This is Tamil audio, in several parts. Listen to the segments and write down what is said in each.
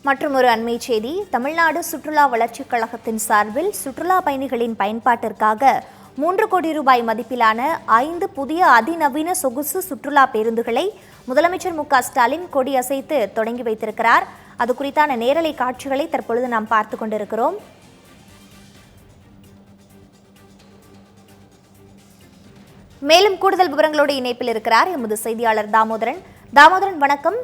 மற்றும் ஒரு அண்மை செய்தி, தமிழ்நாடு சுற்றுலா வளர்ச்சிக் கழகத்தின் சார்பில் சுற்றுலா பயணிகளின் பயன்பாட்டிற்காக 3 கோடி ரூபாய் மதிப்பிலான 5 புதிய அதிநவீன சொகுசு சுற்றுலா பேருந்துகளை முதலமைச்சர் மு.க.ஸ்டாலின் கொடியசைத்து தொடங்கி வைத்திருக்கிறார். அது குறித்தான நேரலை காட்சிகளை தற்பொழுது நாம் பார்த்து கொண்டிருக்கிறோம். மேலும் கூடுதல் விவரங்களோடு இணைப்பில் இருக்கிறார் எமது செய்தியாளர் தாமோதரன். வணக்கம்.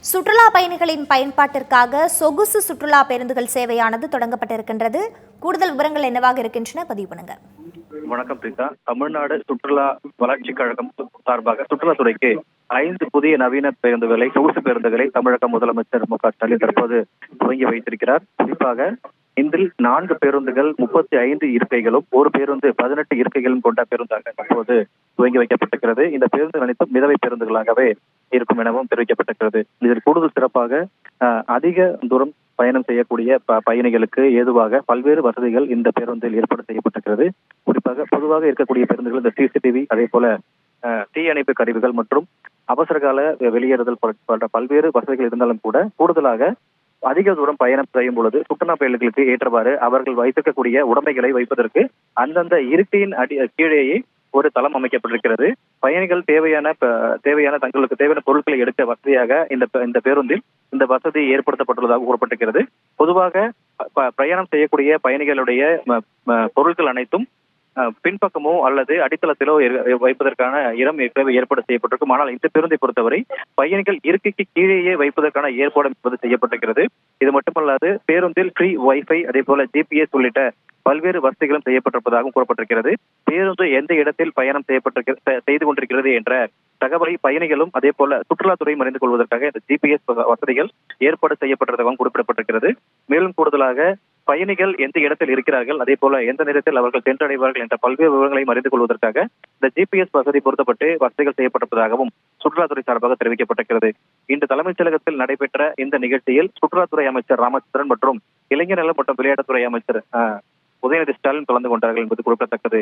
சுற்றுலா பயணிகளின் பயன்பாட்டிற்காக சொகுசு சுற்றுலா பேருந்துகள் சேவையானது தொடங்கப்பட்டிருக்கின்றது. கூடுதல் விவரங்கள் என்னவாக இருக்கின்றன, பதிவு பண்ணுங்க. வணக்கம் பிரீதா. தமிழ்நாடு சுற்றுலா வளர்ச்சி கழகம் சார்பாக சுற்றுலாத்துறைக்கு 5 புதிய நவீன பேருந்துகளை, சொகுசு பேருந்துகளை தமிழக முதலமைச்சர் மு.க.ஸ்டாலின் தற்போது துவங்கி வைத்திருக்கிறார். குறிப்பாக இதில் 4 பேருந்துகள் 35 இருக்கைகளும், ஒரு பேருந்து 18 இருக்கைகளும் கொண்ட பேருந்தாக தற்போது துவங்கி வைக்கப்பட்டிருக்கிறது. இந்த பேருந்துகள் அனைத்தும் மிதவை பேருந்துகளாகவே இருக்கும் எனவும் தெரிவிக்கப்பட்டிருக்கிறது. இதில் கூடுதல் சிறப்பாக அதிக தூரம் பயணம் செய்யக்கூடிய பயணிகளுக்கு ஏதுவாக பல்வேறு வசதிகள் இந்த பேருந்தில் ஏற்பாடு செய்யப்பட்டிருக்கிறது. குறிப்பாக பொதுவாக இருக்கக்கூடிய பேருந்துகள் இந்த சிசிடிவி, அதே போல தீயணைப்பு கருவிகள் மற்றும் அவசரகால வெளியேறுதல் போன்ற பல்வேறு வசதிகள் இருந்தாலும் கூட கூடுதலாக அதிக தூரம் பயணம் செய்யும் பொழுது சுற்றுலா பயணிகளுக்கு ஏற்றவாறு அவர்கள் வைத்திருக்கக்கூடிய உடைமைகளை வைப்பதற்கு அந்தந்த இருக்கையின் கீழேயே ஒரு தளம் அமைக்கப்பட்டிருக்கிறது. பயணிகள் தேவையான தங்களுக்கு தேவையான பொருட்களை எடுக்க வசதியாக இந்த பேருந்தில் இந்த வசதி ஏற்படுத்தப்பட்டுள்ளதாக கூறப்பட்டிருக்கிறது. பொதுவாக பிரயாணம் செய்யக்கூடிய பயணிகளுடைய பொருட்கள் அனைத்தும் பின்பக்கமோ அல்லது அடித்தளத்திலோ வைப்பதற்கான இடம் ஏற்பாடு செய்யப்பட்டிருக்கும். ஆனால் இந்த பேருந்தை பொறுத்தவரை பயணிகள் இருக்கைக்கு கீழேயே வைப்பதற்கான ஏற்பாடு என்பது செய்யப்பட்டிருக்கிறது. இது மட்டுமல்லாது பேருந்தில் ஃப்ரீ வைஃபை, அதே போல GPS உள்ளிட்ட பல்வேறு வசதிகளும் செய்யப்பட்டிருப்பதாகவும் கூறப்பட்டிருக்கிறது. பேருந்து எந்த இடத்தில் பயணம் செய்து கொண்டிருக்கிறது என்ற தகவலை பயணிகளும் அதே போல சுற்றுலாத்துறையும் அறிந்து கொள்வதற்காக இந்த GPS வசதிகள் ஏற்பாடு செய்யப்பட்டிருப்பதாகவும் குறிப்பிடப்பட்டிருக்கிறது. மேலும் கூடுதலாக பயணிகள் எந்த இடத்தில் இருக்கிறார்கள், அதே போல எந்த நேரத்தில் அவர்கள் சென்றடைவார்கள் என்ற பல்வேறு விவரங்களையும் அறிந்து கொள்வதற்காக இந்த GPS வசதி பொருத்தப்பட்டு வசதிகள் செய்யப்பட்டிருப்பதாகவும் சுற்றுலாத்துறை சார்பாக தெரிவிக்கப்பட்டிருக்கிறது. இன்று தலைமைச் செயலகத்தில் நடைபெற்ற இந்த நிகழ்ச்சியில் சுற்றுலாத்துறை அமைச்சர் ராமச்சந்திரன் மற்றும் இளைஞர் நலம் மற்றும் விளையாட்டுத்துறை அமைச்சர் உதயநிதி ஸ்டாலின் கலந்து கொண்டார்கள் என்பது குறிப்பிடத்தக்கது.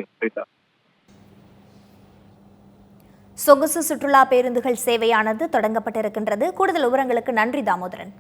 சொகுசு சுற்றுலா பேருந்துகள் சேவையானது தொடங்கப்பட்டிருக்கின்றது. கூடுதல் விவரங்களுக்கு நன்றி தாமோதரன்.